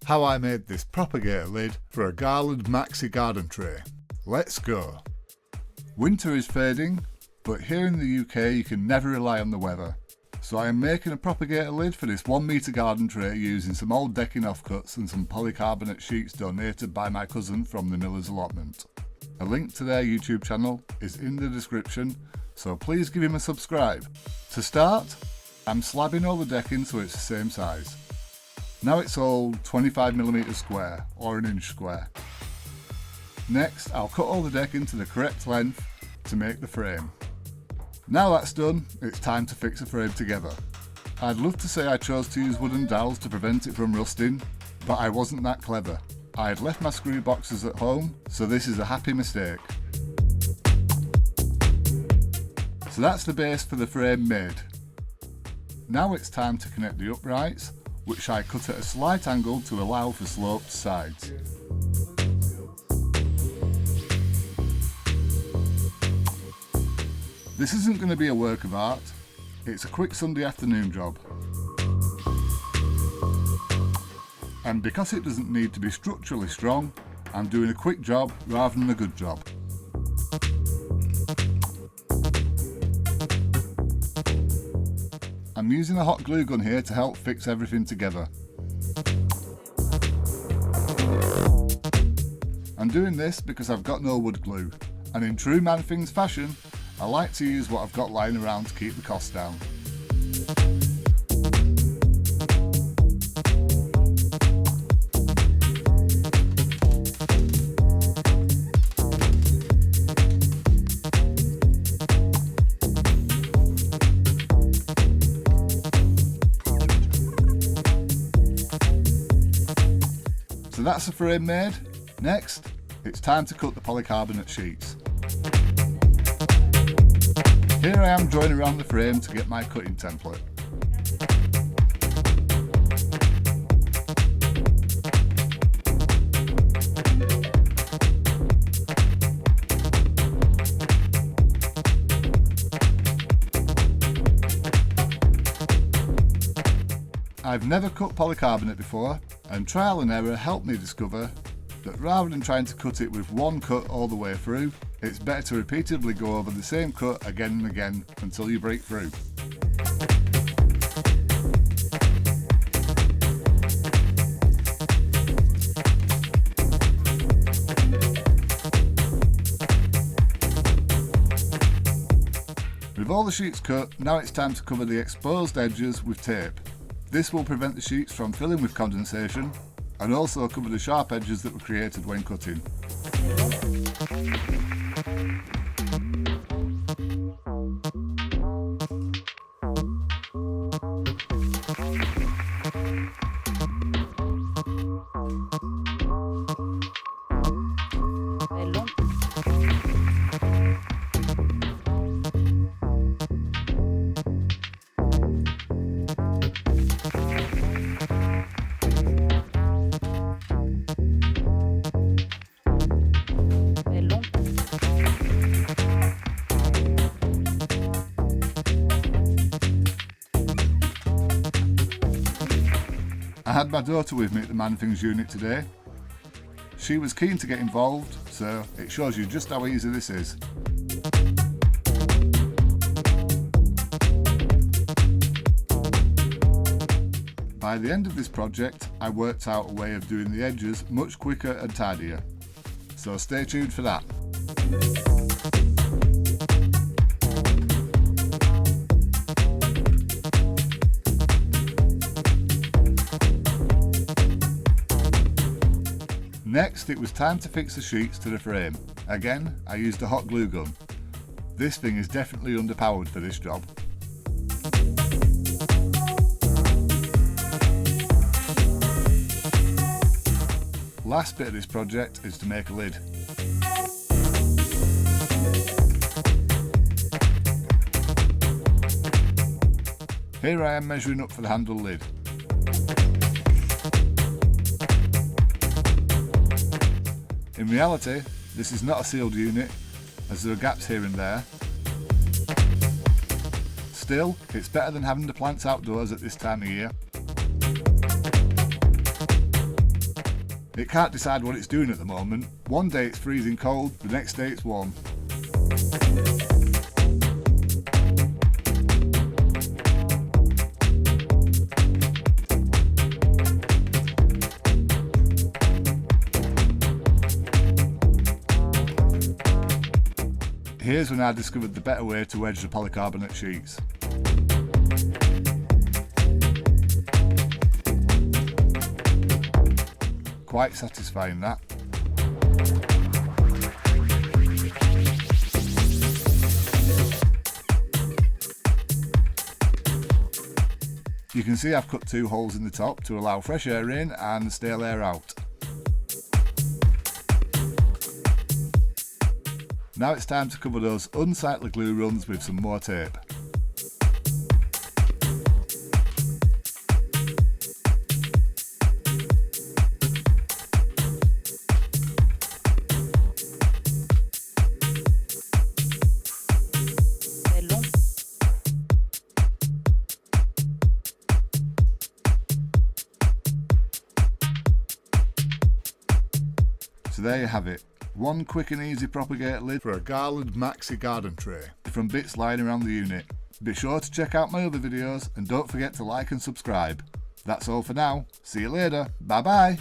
how I made this Propagator lid for a Garland Maxi garden tray. Let's go! Winter is fading, but here in the UK you can never rely on the weather. So I am making a Propagator lid for this 1 metre garden tray using some old decking offcuts and some polycarbonate sheets donated by my cousin from the Miller's Allotment. A link to their YouTube channel is in the description, so please give him a subscribe. To start, I'm slabbing all the decking so it's the same size. Now it's all 25mm square or 1 inch square. Next I'll cut all the decking to the correct length to make the frame. Now that's done, it's time to fix the frame together. I'd love to say I chose to use wooden dowels to prevent it from rusting, but I wasn't that clever. I had left my screw boxes at home, so this is a happy mistake. So that's the base for the frame made. Now it's time to connect the uprights, which I cut at a slight angle to allow for sloped sides. This isn't going to be a work of art, it's a quick Sunday afternoon job. And because it doesn't need to be structurally strong, I'm doing a quick job rather than a good job. I'm using a hot glue gun here to help fix everything together. I'm doing this because I've got no wood glue, and in true Man Things fashion, I like to use what I've got lying around to keep the cost down. So that's the frame made. Next, it's time to cut the polycarbonate sheets. Here I am drawing around the frame to get my cutting template. I've never cut polycarbonate before, and trial and error helped me discover that rather than trying to cut it with one cut all the way through, it's better to repeatedly go over the same cut again and again until you break through. With all the sheets cut, now it's time to cover the exposed edges with tape. This will prevent the sheets from filling with condensation and also cover the sharp edges that were created when cutting. I had my daughter with me at the Man Things unit today. She was keen to get involved, so it shows you just how easy this is. By the end of this project, I worked out a way of doing the edges much quicker and tidier, so stay tuned for that. Next, it was time to fix the sheets to the frame. Again, I used a hot glue gun. This thing is definitely underpowered for this job. Last bit of this project is to make a lid. Here I am measuring up for the handle lid. In reality, this is not a sealed unit, as there are gaps here and there. Still, it's better than having the plants outdoors at this time of year. It can't decide what it's doing at the moment. One day it's freezing cold, the next day it's warm. Here's when I discovered the better way to wedge the polycarbonate sheets. Quite satisfying that. You can see I've cut 2 holes in the top to allow fresh air in and stale air out. Now it's time to cover those unsightly glue runs with some more tape. So there you have it. One quick and easy Propagator lid for a Garland Maxi garden tray from bits lying around the unit. Be sure to check out my other videos and don't forget to like and subscribe. That's all for now. See you later. Bye bye.